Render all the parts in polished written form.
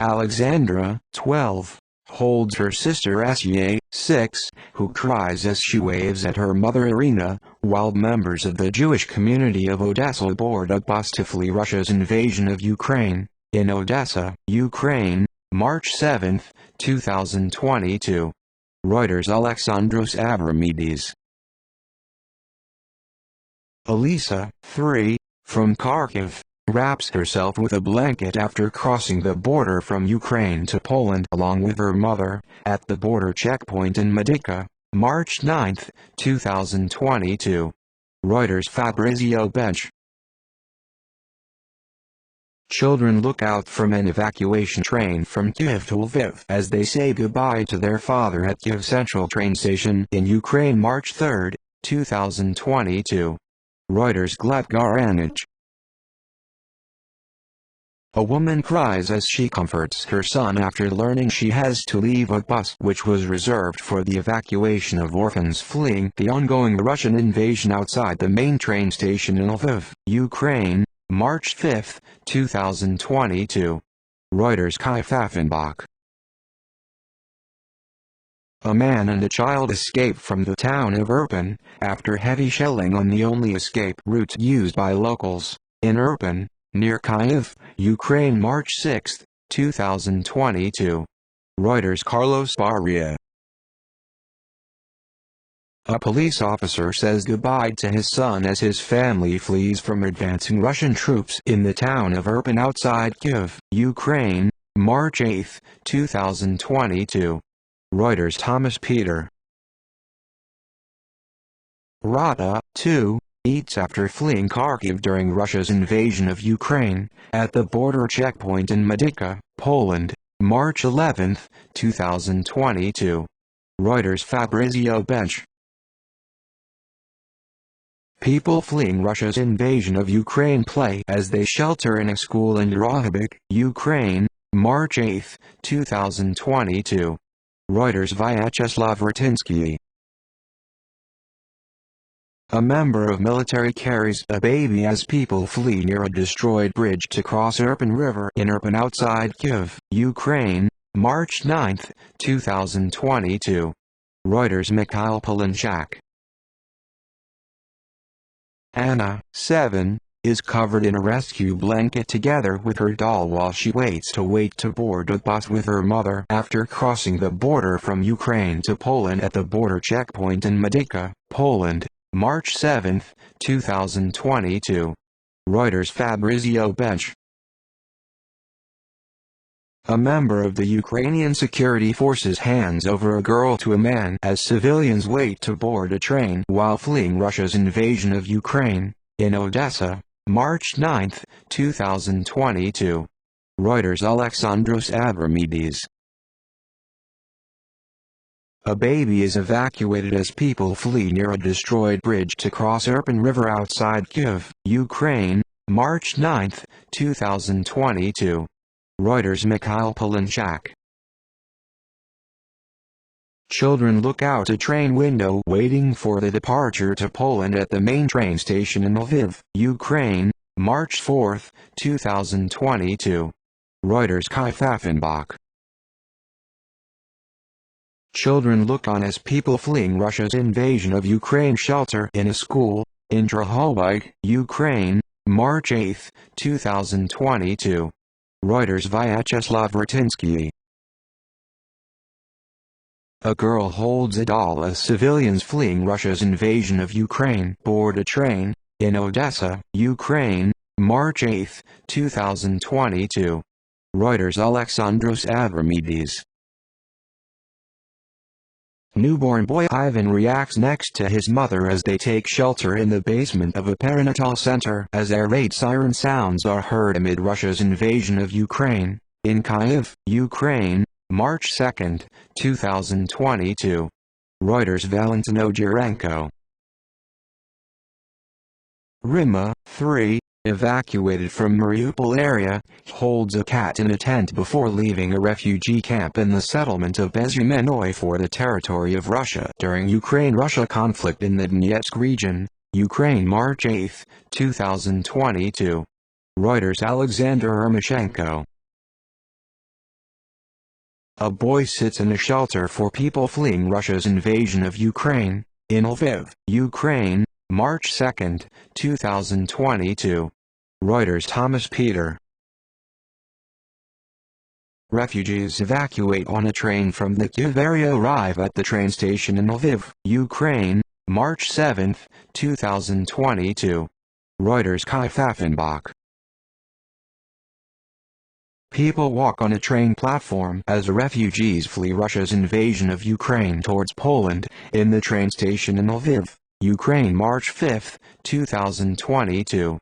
Alexandra, 12, holds her sister Asya, 6, who cries as she waves at her mother Irina, while members of the Jewish community of Odessa board a bus to flee Russia's invasion of Ukraine. In Odessa, Ukraine, March 7, 2022. Reuters. Alexandros Abramides. Elisa, 3, from Kharkiv, wraps herself with a blanket after crossing the border from Ukraine to Poland along with her mother, at the border checkpoint in Medyka, March 9, 2022. Reuters. Fabrizio Bench. Children look out from an evacuation train from Kyiv to Lviv as they say goodbye to their father at Kyiv Central train station in Ukraine, March 3, 2022. Reuters. Gleb Garanich. A woman cries as she comforts her son after learning she has to leave a bus which was reserved for the evacuation of orphans fleeing the ongoing Russian invasion outside the main train station in Lviv, Ukraine, March 5, 2022. Reuters. Kai Pfaffenbach. A man and a child escape from the town of Irpin, after heavy shelling on the only escape route used by locals, in Irpin, near Kyiv, Ukraine, March 6, 2022. Reuters. Carlos Barria. A police officer says goodbye to his son as his family flees from advancing Russian troops in the town of Irpin outside Kyiv, Ukraine, March 8, 2022. Reuters. Thomas Peter. Rada, 2, eats after fleeing Kharkiv during Russia's invasion of Ukraine, at the border checkpoint in Medyka, Poland, March 11, 2022. Reuters. Fabrizio Bench. People fleeing Russia's invasion of Ukraine play as they shelter in a school in Drohobych, Ukraine, March 8, 2022. Reuters. Vyacheslav Ratinsky. A member of military carries a baby as people flee near a destroyed bridge to cross Irpin River in Irpin outside Kyiv, Ukraine, March 9, 2022. Reuters. Mikhail Polinchak. Anna, 7, is covered in a rescue blanket together with her doll while she waits to board a bus with her mother after crossing the border from Ukraine to Poland at the border checkpoint in Medyka, Poland, March 7, 2022. Reuters. Fabrizio Bench. A member of the Ukrainian security forces hands over a girl to a man as civilians wait to board a train while fleeing Russia's invasion of Ukraine, in Odessa, March 9, 2022. Reuters. Alexandros Abramides. A baby is evacuated as people flee near a destroyed bridge to cross Irpin River outside Kyiv, Ukraine, March 9, 2022. Reuters. Mikhail Polinchak. Children look out a train window waiting for the departure to Poland at the main train station in Lviv, Ukraine, March 4, 2022. Reuters. Kai Pfaffenbach. Children look on as people fleeing Russia's invasion of Ukraine shelter in a school, in Drohobych, Ukraine, March 8, 2022. Reuters. Vyacheslav Ratinsky. A girl holds a doll as civilians fleeing Russia's invasion of Ukraine board a train, in Odessa, Ukraine, March 8, 2022. Reuters. Alexandros Abramides. Newborn boy Ivan reacts next to his mother as they take shelter in the basement of a perinatal center as air raid siren sounds are heard amid Russia's invasion of Ukraine, in Kyiv, Ukraine, March 2, 2022. Reuters. Valentino Jurenko. Rima, 3, evacuated from Mariupol area, holds a cat in a tent before leaving a refugee camp in the settlement of Bezymenoy for the territory of Russia during Ukraine-Russia conflict in the Donetsk region, Ukraine, March 8, 2022. Reuters. Alexander Ermoshenko. A boy sits in a shelter for people fleeing Russia's invasion of Ukraine, in Lviv, Ukraine, March 2, 2022. Reuters. Thomas Peter. Refugees evacuate on a train from the Kyiv area arrive at the train station in Lviv, Ukraine, March 7, 2022. Reuters. Kai Pfaffenbach. People walk on a train platform as refugees flee Russia's invasion of Ukraine towards Poland, in the train station in Lviv, Ukraine, March 5, 2022.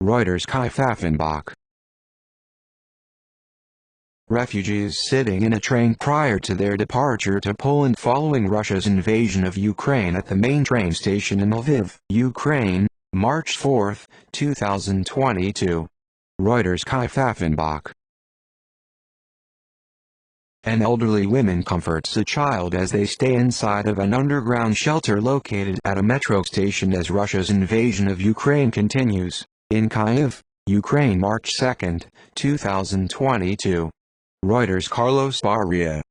Reuters. Kai Pfaffenbach. Refugees sitting in a train prior to their departure to Poland following Russia's invasion of Ukraine at the main train station in Lviv, Ukraine, March 4, 2022. Reuters. Kai Pfaffenbach. An elderly woman comforts a child as they stay inside of an underground shelter located at a metro station as Russia's invasion of Ukraine continues, in Kyiv, Ukraine, March 2, 2022. Reuters. Carlos Barria.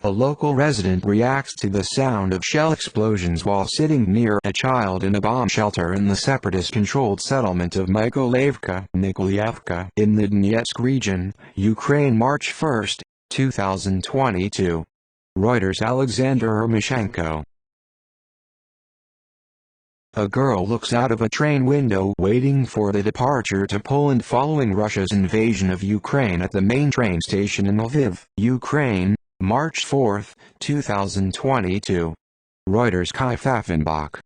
A local resident reacts to the sound of shell explosions while sitting near a child in a bomb shelter in the separatist-controlled settlement of Mykolaievka, in the Donetsk region, Ukraine, March 1, 2022. Reuters. Alexander Ermoshenko. A girl looks out of a train window waiting for the departure to Poland following Russia's invasion of Ukraine at the main train station in Lviv, Ukraine, March 4, 2022. Reuters. Kai Pfaffenbach.